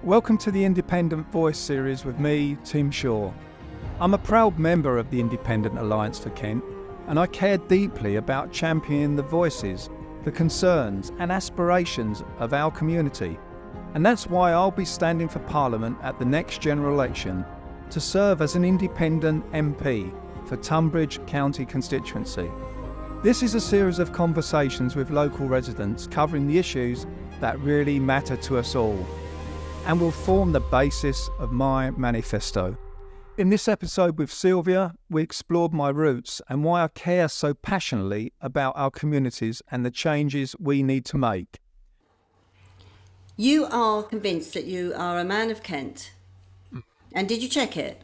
Welcome to the Independent Voice series with me, Tim Shaw. I'm a proud member of the Independent Alliance for Kent, and I care deeply about championing the voices, the concerns and aspirations of our community. And that's why I'll be standing for Parliament at the next general election to serve as an independent MP for Tunbridge County constituency. This is a series of conversations with local residents covering the issues that really matter to us all, and will form the basis of my manifesto. In this episode with Sylvia, we explored my roots and why I care so passionately about our communities and the changes we need to make. You are convinced that you are a man of Kent. And did you check it?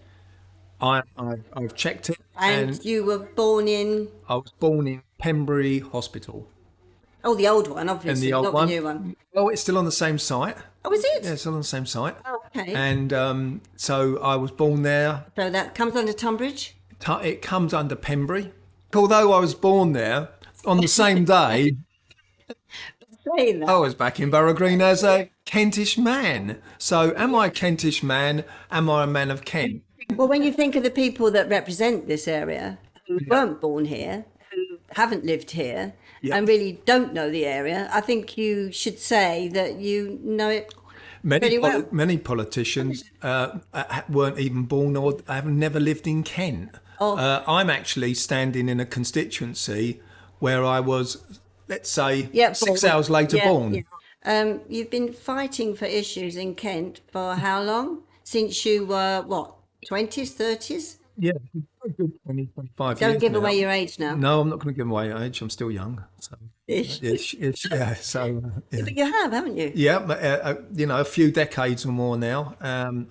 I've checked it. And you were born in... I was born in Pembury Hospital. Oh, the old one, obviously, And the old not one. the new one. Well, it's still on the same site. Oh, is it? Yeah, it's still on the same site. Oh, okay. And so I was born there. So that comes under Tunbridge? It comes under Pembury. Although I was born there, on the same day, Saying that. I was back in Borough Green as a Kentish man. So am I a Kentish man? Am I a man of Kent? Well, when you think of the people that represent this area, who weren't born here, who haven't lived here, and really don't know the area, I think you should say that you know it pretty well. Many politicians weren't even born or have never lived in Kent. I'm actually standing in a constituency where I was, let's say, 6 hours later born. Yeah. You've been fighting for issues in Kent for how long? Since you were, what, 20s, 30s? Yeah, a good 20, 25 Don't years give now. away your age now. No, I'm not going to give away age. I'm still young. So. Ish. Yeah, so... yeah. But you have, haven't you? Yeah, a few decades or more now.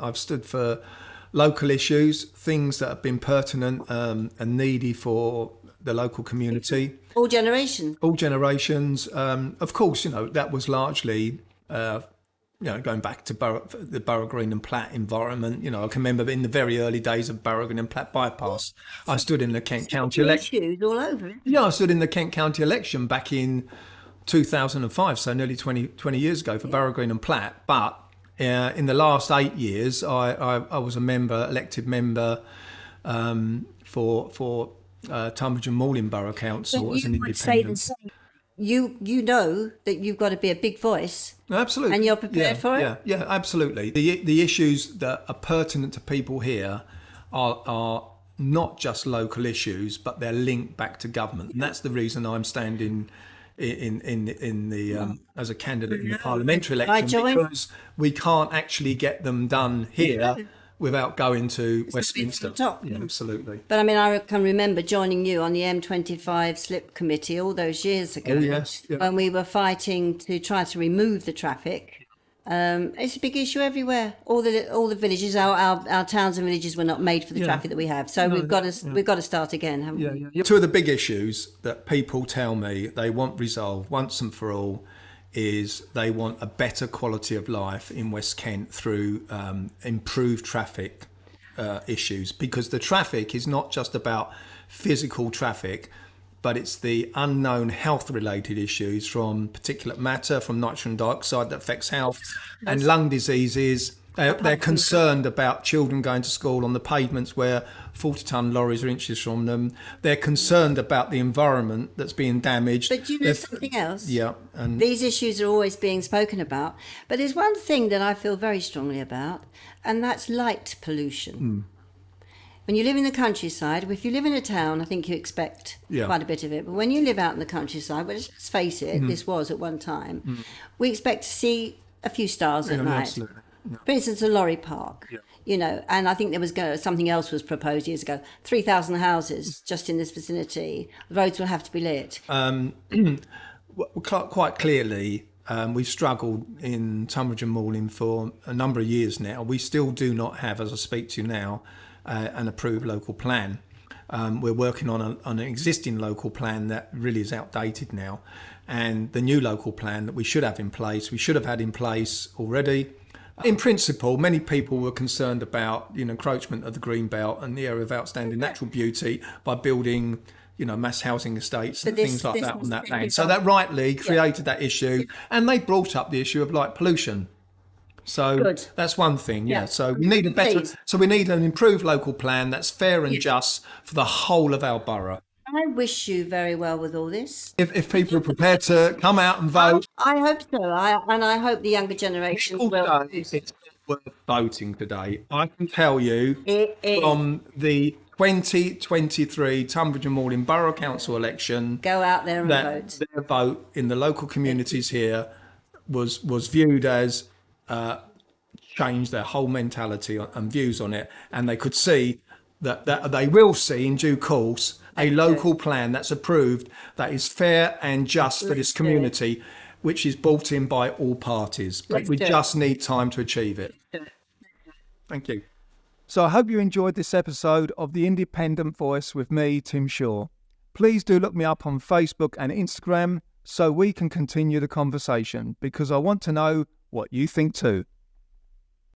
I've stood for local issues, things that have been pertinent and needy for the local community. All generations. All generations. Of course, that was largely... going back to the Borough Green and Platt environment, I can remember in the very early days of Borough Green and Platt bypass, I stood in the Kent County election. Issues all over. Yeah, I stood in the Kent County election back in 2005, so nearly 20 years ago for Borough Green and Platt. But in the last 8 years, I was a elected member for Tunbridge and Malling Borough Council as an independent. You know that you've got to be a big voice. Absolutely. And you're prepared for it? Yeah, absolutely. The issues that are pertinent to people here are not just local issues, but they're linked back to government. And that's the reason I'm standing in the as a candidate in the parliamentary election, because we can't actually get them done here without going to Westminster. Yeah, absolutely. But I mean, I can remember joining you on the M25 slip committee all those years ago. Oh, yes. Yeah. When we were fighting to try to remove the traffic. It's a big issue everywhere. All the villages, our towns and villages were not made for the traffic that we have. So we've got to start again, haven't we? Yeah. Two of the big issues that people tell me they want resolved once and for all is they want a better quality of life in West Kent through improved traffic issues, because the traffic is not just about physical traffic, but it's the unknown health-related issues from particulate matter, from nitrogen dioxide that affects health, and lung diseases. They're concerned about children going to school on the pavements where 40-ton lorries are inches from them. They're concerned about the environment that's being damaged. But you know something else? Yeah. And these issues are always being spoken about. But there's one thing that I feel very strongly about, and that's light pollution. When you live in the countryside, if you live in a town, I think you expect quite a bit of it. But when you live out in the countryside, well, let's face it, this was at one time, we expect to see a few stars at night. Absolutely. Yeah. For instance, a lorry park, and I think there was something else was proposed years ago, 3,000 houses just in this vicinity. The roads will have to be lit. Quite clearly, we've struggled in Tunbridge and Malling for a number of years now. We still do not have, as I speak to you now, an approved local plan. We're working on an existing local plan that really is outdated now. And the new local plan that we should have had in place already. In principle, many people were concerned about encroachment of the green belt and the area of outstanding natural beauty by building mass housing estates and things like that on that land. So that rightly created that issue, and they brought up the issue of light pollution. So Good. that's one thing, yeah. Yeah. So we need a better, Please. so we need an improved local plan that's fair and just for the whole of our borough. I wish you very well with all this. If people are prepared to come out and vote, I hope so. I hope the younger generations people will. say it's worth voting today. I can tell you It is. from the 2023 Tunbridge and Malling Borough Council election Go out there and that vote. their vote in the local communities here was viewed as changed their whole mentality and views on it, and they could see that they will see in due course a local plan that's approved that is fair and just for this community, which is bought in by all parties. But we just need time to achieve it. Thank you. So I hope you enjoyed this episode of The Independent Voice with me, Tim Shaw. Please do look me up on Facebook and Instagram so we can continue the conversation, because I want to know what you think too.